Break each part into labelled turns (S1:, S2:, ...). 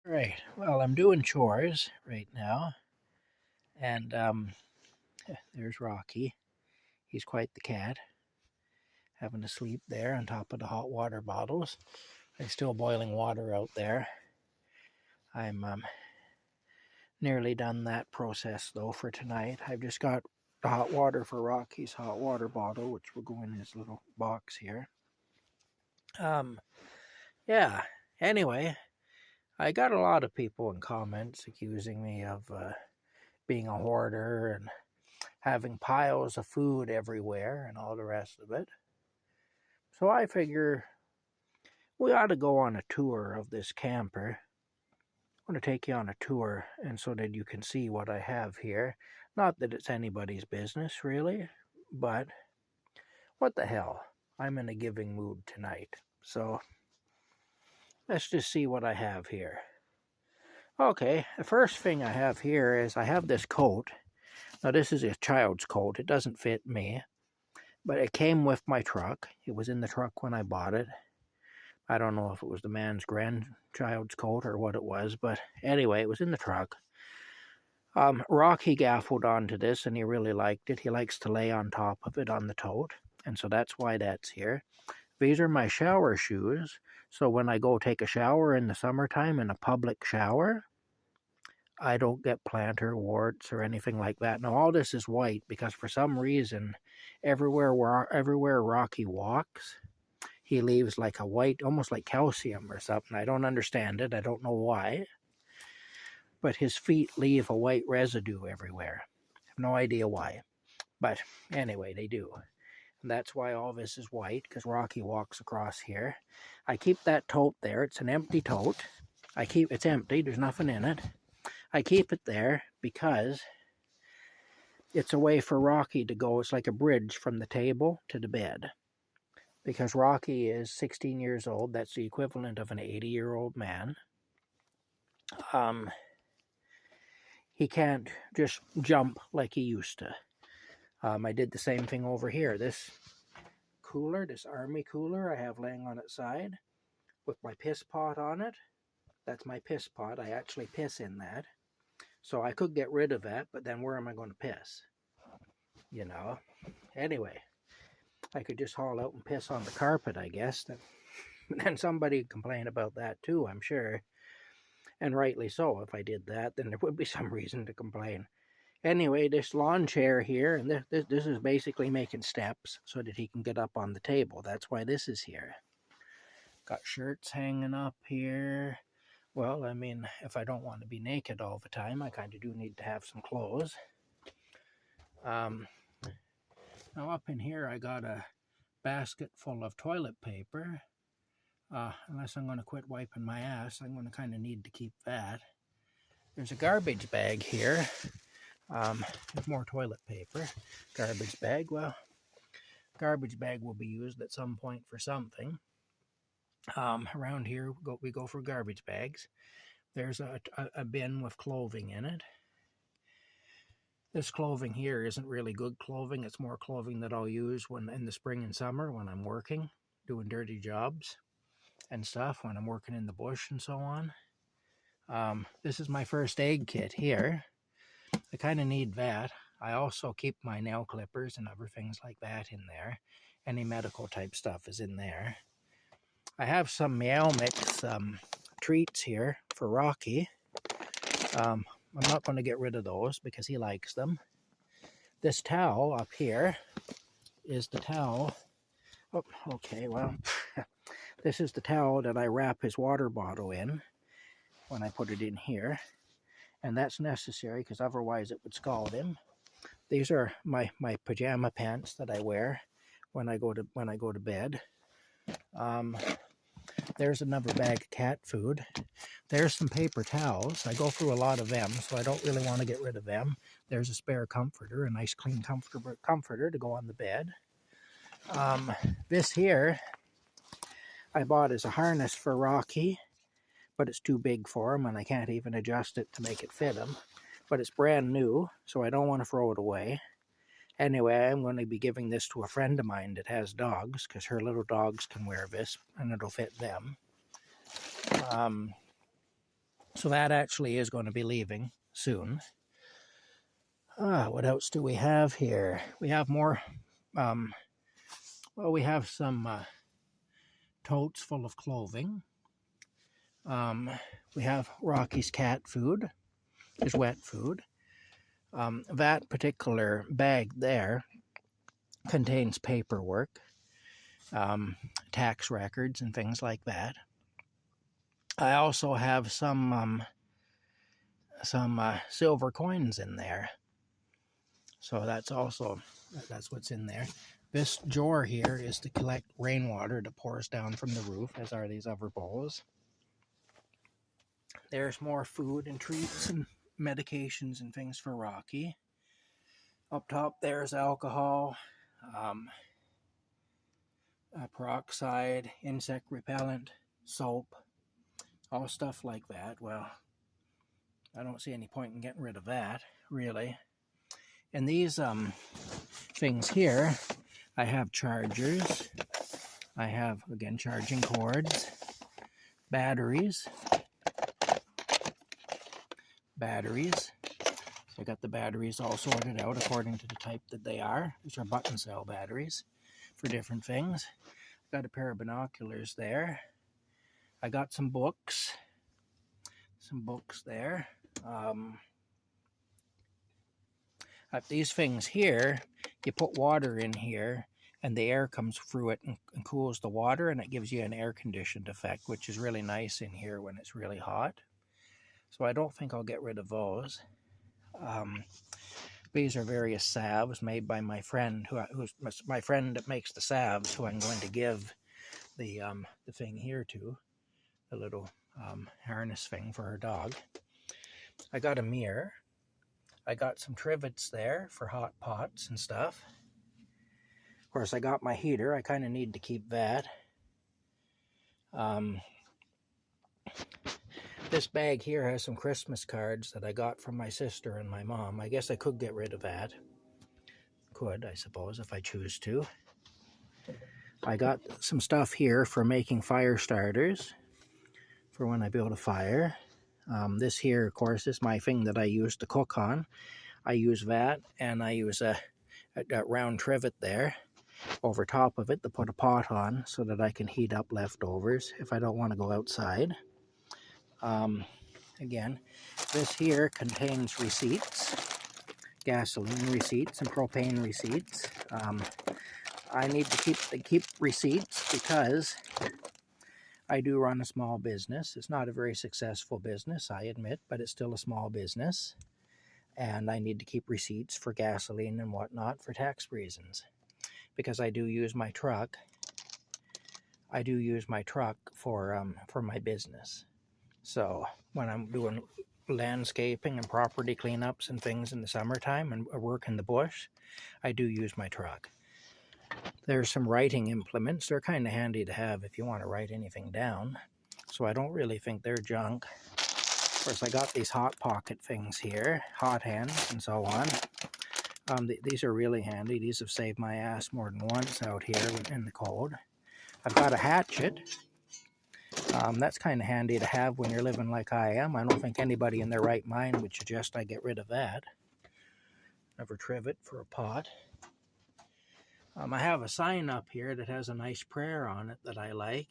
S1: Right. Well, I'm doing chores right now, and there's Rocky. He's quite the cat, having to sleep there on top of the hot water bottles. There's still boiling water out there. I'm nearly done that process though for tonight. I've just got the hot water for Rocky's hot water bottle, which will go in his little box here. Um, yeah. Anyway, I got a lot of people in comments accusing me of being a hoarder and having piles of food everywhere and all the rest of it. So I figure we ought to go on a tour of this camper. I'm going to take you on a tour and so that you can see what I have here. Not that it's anybody's business, really, but what the hell? I'm in a giving mood tonight. So let's just see what I have here. Okay, the first thing I have here is I have this coat. Now, this is a child's coat. It doesn't fit me. But it came with my truck. It was in the truck when I bought it. I don't know if it was the man's grandchild's coat or what it was, but anyway, it was in the truck. Rocky gaffled onto this and he really liked it. He likes to lay on top of it on the tote, and so that's why that's here. These are my shower shoes, so when I go take a shower in the summertime in a public shower, I don't get plantar warts or anything like that. Now all this is white because for some reason, everywhere Rocky walks, he leaves like a white, almost like calcium or something. I don't understand it. I don't know why. But his feet leave a white residue everywhere. I have no idea why. But anyway, they do. And that's why all this is white, because Rocky walks across here. I keep that tote there. It's an empty tote. It's empty. There's nothing in it. I keep it there because it's a way for Rocky to go. It's like a bridge from the table to the bed. Because Rocky is 16 years old. That's the equivalent of an 80-year-old man. He can't just jump like he used to. I did the same thing over here. This cooler, this army cooler I have laying on its side with my piss pot on it. That's my piss pot. I actually piss in that. So I could get rid of that, but then where am I going to piss? You know? Anyway, I could just haul out and piss on the carpet, I guess. Then somebody would complain about that too, I'm sure. And rightly so. If I did that, then there would be some reason to complain. Anyway, this lawn chair here, and this is basically making steps so that he can get up on the table. That's why this is here. Got shirts hanging up here. Well, I mean, if I don't want to be naked all the time, I kind of do need to have some clothes. Now up in here, I got a basket full of toilet paper. Unless I'm going to quit wiping my ass, I'm going to kind of need to keep that. There's a garbage bag here. There's more toilet paper. Garbage bag. Well, garbage bag will be used at some point for something. Around here, we go for garbage bags. There's a bin with clothing in it. This clothing here isn't really good clothing. It's more clothing that I'll use when in the spring and summer when I'm working, doing dirty jobs and stuff, when I'm working in the bush and so on. This is my first aid kit here. I kind of need that. I also keep my nail clippers and other things like that in there. Any medical type stuff is in there. I have some Meow Mix treats here for Rocky. I'm not going to get rid of those because he likes them. This towel up here is the towel. Oh, okay, well, this is the towel that I wrap his water bottle in when I put it in here. And that's necessary because otherwise it would scald him. These are my pajama pants that I wear when I go to bed. There's another bag of cat food. There's some paper towels. I go through a lot of them, so I don't really want to get rid of them. There's a spare comforter, a nice clean comforter to go on the bed. This here I bought as a harness for Rocky, but it's too big for him and I can't even adjust it to make it fit him. But it's brand new, so I don't want to throw it away. Anyway, I'm going to be giving this to a friend of mine that has dogs, because her little dogs can wear this, and it'll fit them. So that actually is going to be leaving soon. What else do we have here? We have more, well, we have some totes full of clothing. We have Rocky's cat food, his wet food. That particular bag there contains paperwork, tax records and things like that. I also have some silver coins in there. So that's what's in there. This drawer here is to collect rainwater that pours down from the roof, as are these other bowls. There's more food and treats and medications and things for Rocky. Up top there's alcohol, peroxide, insect repellent, soap, all stuff like that. Well, I don't see any point in getting rid of that, really. And these things here, I have chargers. I have, again, charging cords, batteries. So I got the batteries all sorted out according to the type that they are. These are button cell batteries for different things. Got a pair of binoculars there. I got some books there. These things here, you put water in here and the air comes through it and cools the water, and it gives you an air-conditioned effect, which is really nice in here when it's really hot. So I don't think I'll get rid of those. These are various salves made by my friend, who's my friend that makes the salves, who I'm going to give the thing here to, the little harness thing for her dog. I got a mirror. I got some trivets there for hot pots and stuff. Of course, I got my heater. I kind of need to keep that. This bag here has some Christmas cards that I got from my sister and my mom. I guess I could get rid of that. Could, I suppose, if I choose to. I got some stuff here for making fire starters for when I build a fire. This here, of course, is my thing that I use to cook on. I use that, and I use a round trivet there over top of it to put a pot on so that I can heat up leftovers if I don't want to go outside. Again, this here contains receipts, gasoline receipts and propane receipts. I need to keep receipts because I do run a small business. It's not a very successful business, I admit, but it's still a small business. And I need to keep receipts for gasoline and whatnot for tax reasons. Because I do use my truck. I do use my truck for my business. So when I'm doing landscaping and property cleanups and things in the summertime and work in the bush, I do use my truck. There's some writing implements. They're kind of handy to have if you want to write anything down. So I don't really think they're junk. Of course, I got these hot pocket things here, hot hands and so on. These are really handy. These have saved my ass more than once out here in the cold. I've got a hatchet. That's kind of handy to have when you're living like I am. I don't think anybody in their right mind would suggest I get rid of that. Another trivet for a pot. I have a sign up here that has a nice prayer on it that I like,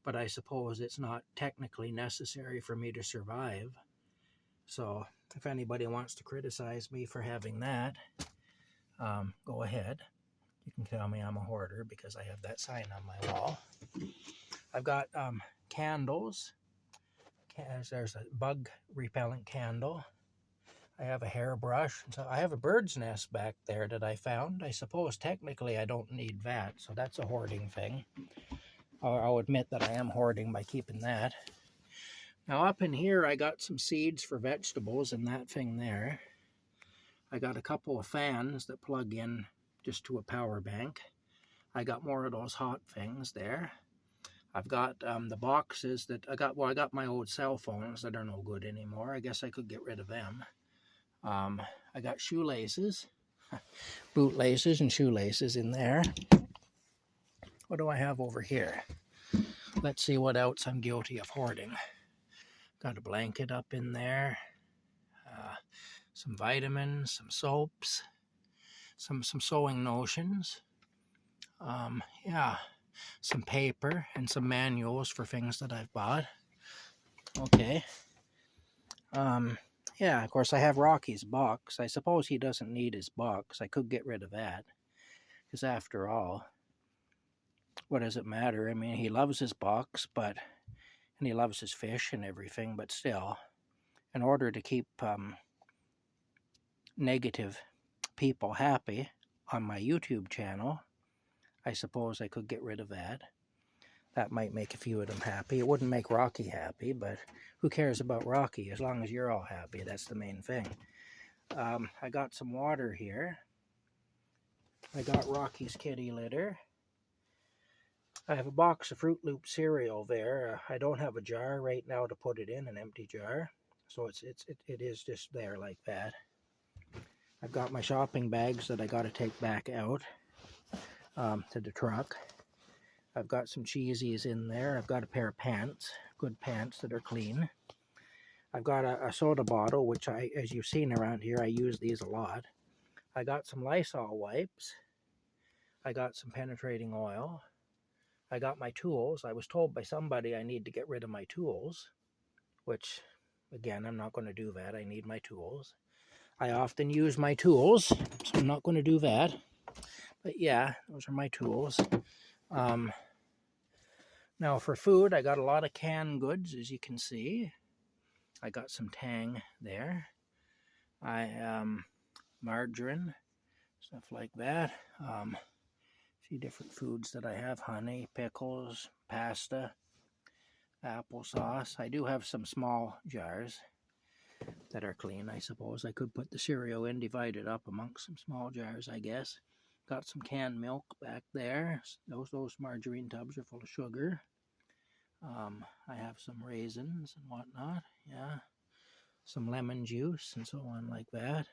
S1: but I suppose it's not technically necessary for me to survive. So if anybody wants to criticize me for having that, go ahead. You can tell me I'm a hoarder because I have that sign on my wall. I've got candles. There's a bug repellent candle. I have a hairbrush. So I have a bird's nest back there that I found. I suppose technically I don't need that, so that's a hoarding thing. I'll admit that I am hoarding by keeping that. Now up in here I got some seeds for vegetables and that thing there. I got a couple of fans that plug in just to a power bank. I got more of those hot things there. I've got the boxes that I got my old cell phones that are no good anymore. I guess I could get rid of them. I got shoelaces, bootlaces and shoelaces in there. What do I have over here? Let's see what else I'm guilty of hoarding. Got a blanket up in there. Some vitamins, some soaps, some sewing notions. Yeah, some paper and some manuals for things that I've bought. Okay. Yeah, of course I have Rocky's box. I suppose he doesn't need his box. I could get rid of that. Because after all, what does it matter? I mean, he loves his box, and he loves his fish and everything, but still, in order to keep negative people happy on my YouTube channel, I suppose I could get rid of that. That might make a few of them happy. It wouldn't make Rocky happy, but who cares about Rocky? As long as you're all happy, that's the main thing. I got some water here. I got Rocky's kitty litter. I have a box of Fruit Loop cereal there. I don't have a jar right now to put it in, an empty jar. So it is just there like that. I've got my shopping bags that I got to take back out to the truck. I've got some cheesies in there. I've got a pair of pants, good pants that are clean. I've got a soda bottle, which as you've seen around here, I use these a lot. I got some Lysol wipes. I got some penetrating oil. I got my tools. I was told by somebody I need to get rid of my tools, which, again, I'm not going to do that. I need my tools. I often use my tools, so I'm not going to do that. But yeah, those are my tools. Now for food, I got a lot of canned goods, as you can see. I got some Tang there. Margarine, stuff like that. A few different foods that I have: honey, pickles, pasta, applesauce. I do have some small jars that are clean, I suppose. I could put the cereal in, divide it up amongst some small jars, I guess. Got some canned milk back there. Those margarine tubs are full of sugar. I have some raisins and whatnot. Yeah. Some lemon juice and so on like that.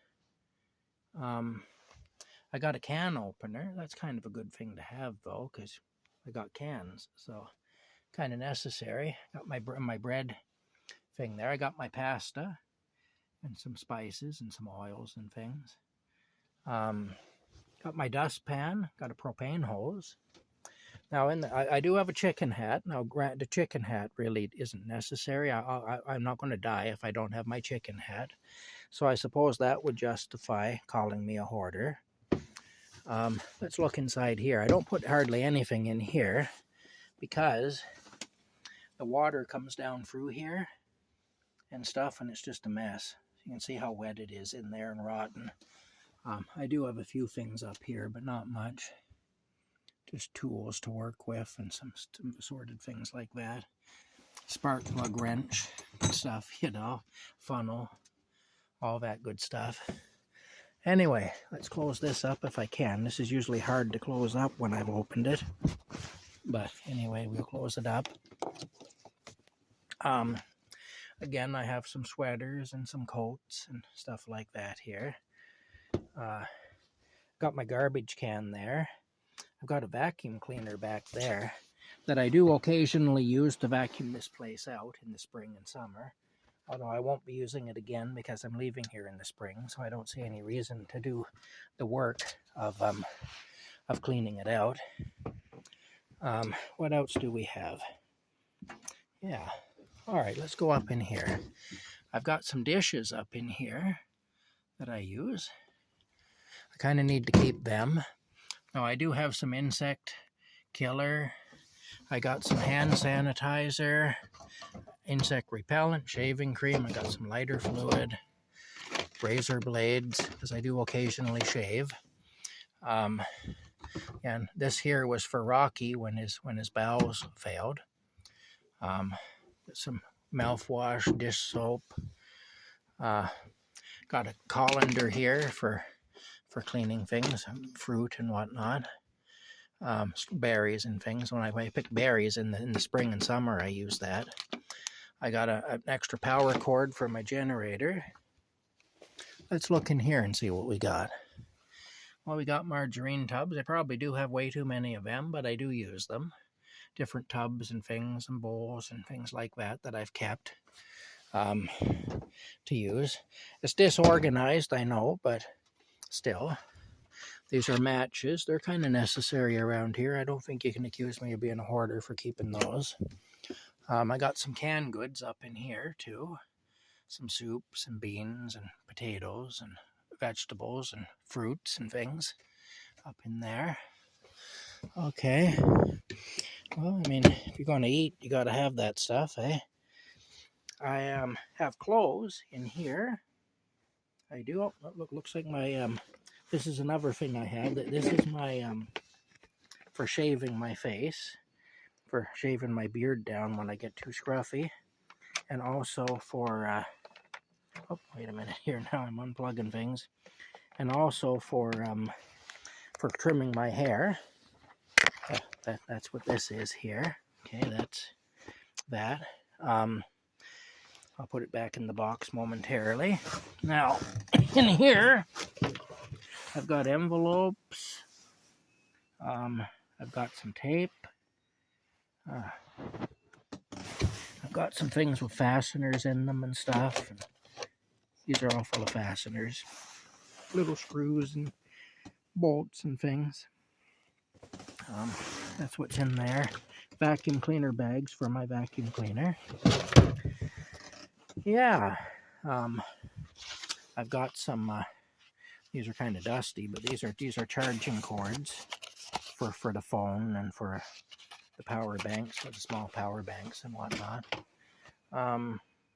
S1: I got a can opener. That's kind of a good thing to have, though, because I got cans, so kind of necessary. Got my bread thing there. I got my pasta and some spices and some oils and things. Got my dustpan. Got a propane hose. Now, I do have a chicken hat. Now, the chicken hat really isn't necessary. I'm not going to die if I don't have my chicken hat. So I suppose that would justify calling me a hoarder. Let's look inside here. I don't put hardly anything in here because the water comes down through here and stuff, and it's just a mess. You can see how wet it is in there and rotten. I do have a few things up here, but not much. Just tools to work with and some assorted things like that. Spark plug wrench stuff, you know, funnel, all that good stuff. Anyway, let's close this up if I can. This is usually hard to close up when I've opened it. But anyway, we'll close it up. Again, I have some sweaters and some coats and stuff like that here. Got my garbage can there. I've got a vacuum cleaner back there that I do occasionally use to vacuum this place out in the spring and summer. Although I won't be using it again because I'm leaving here in the spring, so I don't see any reason to do the work of cleaning it out. What else do we have? Yeah. All right, let's go up in here. I've got some dishes up in here that I use. I kind of need to keep them. Now, I do have some insect killer. I got some hand sanitizer, insect repellent, shaving cream. I got some lighter fluid, razor blades, because I do occasionally shave. And this here was for Rocky when his bowels failed. Some mouthwash, dish soap. Got a colander here for cleaning things, fruit and whatnot. Berries and things. When I pick berries in the spring and summer, I use that. I got an extra power cord for my generator. Let's look in here and see what we got. Well, we got margarine tubs. I probably do have way too many of them, but I do use them. Different tubs and things and bowls and things like that I've kept. um, to use. It's disorganized, I know, but still. These are matches. They're kind of necessary around here. I don't think you can accuse me of being a hoarder for keeping those. I got some canned goods up in here too. Some soups and beans and potatoes and vegetables and fruits and things up in there. Okay. Well, I mean, if you're going to eat, you got to have that stuff, eh? I have clothes in here. I do. Oh, looks like my this is another thing I have. This is my for shaving my face, for shaving my beard down when I get too scruffy, and also for oh, wait a minute here. Now I'm unplugging things, and also for trimming my hair. That's what this is here. Okay, that's that. I'll put it back in the box momentarily. Now, in here, I've got envelopes. I've got some tape. I've got some things with fasteners in them and stuff. And these are all full of fasteners. Little screws and bolts and things. That's what's in there. Vacuum cleaner bags for my vacuum cleaner. Yeah. I've got some, these are kind of dusty, but these are charging cords for the phone and for the power banks, for the small power banks and whatnot.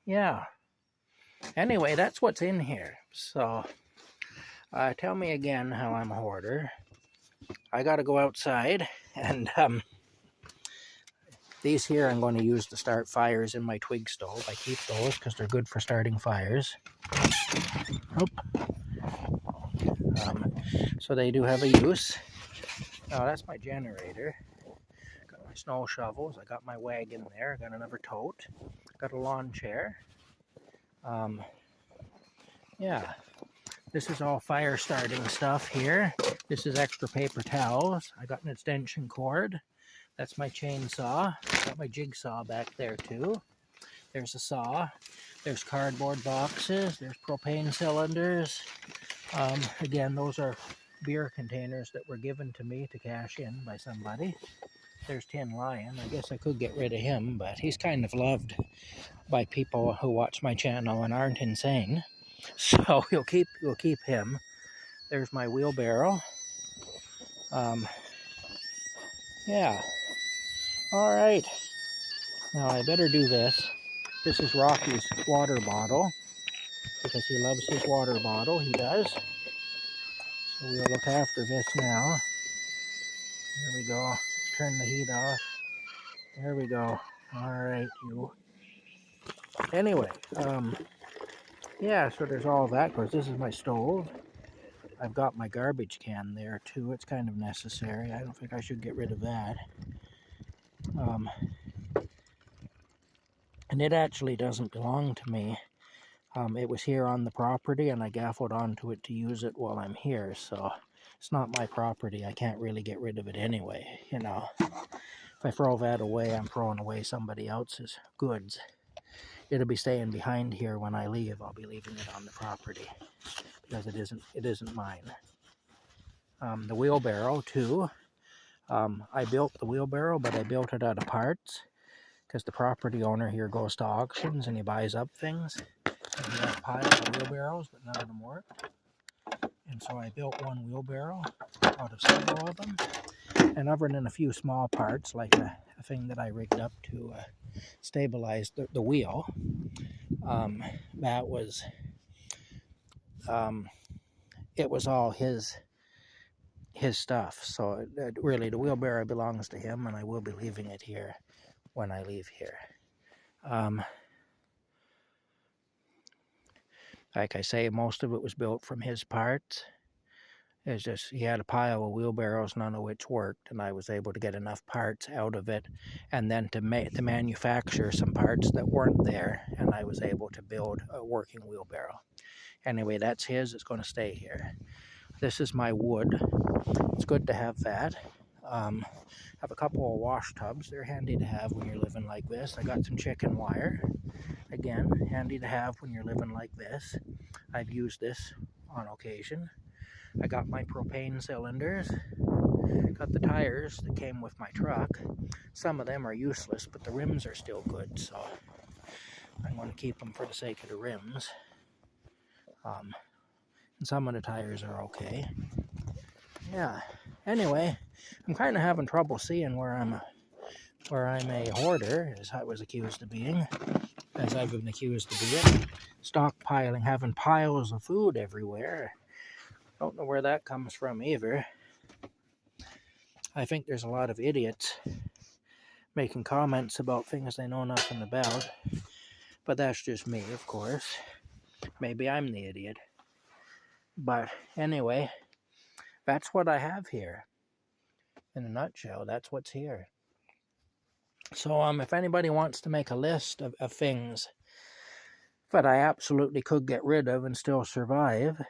S1: Yeah. Anyway, that's what's in here. So, tell me again how I'm a hoarder. I got to go outside, and these here I'm going to use to start fires in my twig stove. I keep those because they're good for starting fires. So they do have a use. Now that's my generator. Got my snow shovels. I got my wagon there. I got another tote. Got a lawn chair. Yeah. This is all fire starting stuff here. This is extra paper towels. I got an extension cord. That's my chainsaw. Got my jigsaw back there too. There's a saw. There's cardboard boxes. There's propane cylinders. Again, those are beer containers that were given to me to cash in by somebody. There's Tin Lion. I guess I could get rid of him, but he's kind of loved by people who watch my channel and aren't insane. So we'll keep him. There's my wheelbarrow. Yeah. All right. Now I better do this. This is Rocky's water bottle because he loves his water bottle. He does. So we'll look after this now. There we go. Let's turn the heat off. There we go. All right, you. Anyway, yeah, so there's all that. Of course, this is my stove. I've got my garbage can there too. It's kind of necessary. I don't think I should get rid of that. And it actually doesn't belong to me. It was here on the property and I gaffled onto it to use it while I'm here. So it's not my property. I can't really get rid of it anyway, you know. If I throw that away, I'm throwing away somebody else's goods. It'll be staying behind here when I leave. I'll be leaving it on the property because it isn't mine. The wheelbarrow too. I built the wheelbarrow, but I built it out of parts because the property owner here goes to auctions and he buys up things. And he had a pile of wheelbarrows, but none of them worked. And so I built one wheelbarrow out of several of them. And other than a few small parts, like a thing that I rigged up to stabilize the wheel, that was, it was all his stuff. So really the wheelbarrow belongs to him and I will be leaving it here when I leave here. Like I say, most of it was built from his parts. It's just he had a pile of wheelbarrows, none of which worked, and I was able to get enough parts out of it, and then to manufacture some parts that weren't there, and I was able to build a working wheelbarrow. Anyway, that's his. It's going to stay here. This is my wood. It's good to have that. Have a couple of wash tubs. They're handy to have when you're living like this. I got some chicken wire. Again, handy to have when you're living like this. I've used this on occasion. I got my propane cylinders. Got the tires that came with my truck. Some of them are useless, but the rims are still good, so I'm going to keep them for the sake of the rims. And some of the tires are okay. Yeah. Anyway, I'm kind of having trouble seeing where I'm a hoarder, as I was accused of being, as I've been accused of being. Stockpiling, having piles of food everywhere. Don't know where that comes from either. I think there's a lot of idiots making comments about things they know nothing about. But that's just me, of course. Maybe I'm the idiot. But anyway, that's what I have here. In a nutshell, that's what's here. So if anybody wants to make a list of things that I absolutely could get rid of and still survive,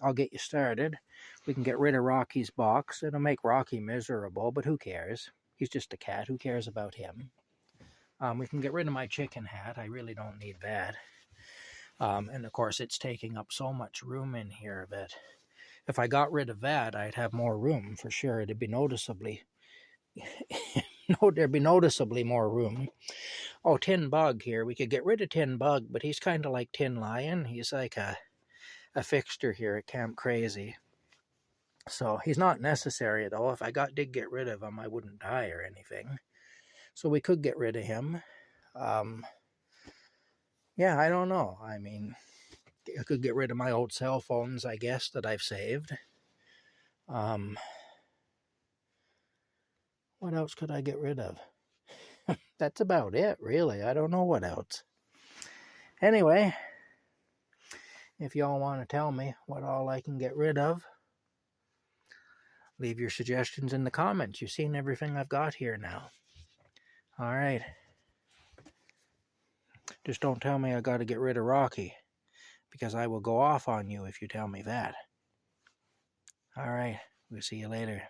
S1: I'll get you started. We can get rid of Rocky's box. It'll make Rocky miserable, but who cares? He's just a cat. Who cares about him? We can get rid of my chicken hat. I really don't need that. And of course, it's taking up so much room in here that if I got rid of that, I'd have more room for sure. It'd be noticeably, there'd be noticeably more room. Oh, Tin Bug here. We could get rid of Tin Bug, but he's kind of like Tin Lion. He's like a fixture here at Camp Crazy. So he's not necessary though. If I did get rid of him, I wouldn't die or anything. So we could get rid of him. Yeah, I don't know. I mean, I could get rid of my old cell phones, I guess, that I've saved. What else could I get rid of? That's about it, really. I don't know what else. Anyway, if y'all want to tell me what all I can get rid of, leave your suggestions in the comments. You've seen everything I've got here now. All right. Just don't tell me I got to get rid of Rocky, because I will go off on you if you tell me that. All right. We'll see you later.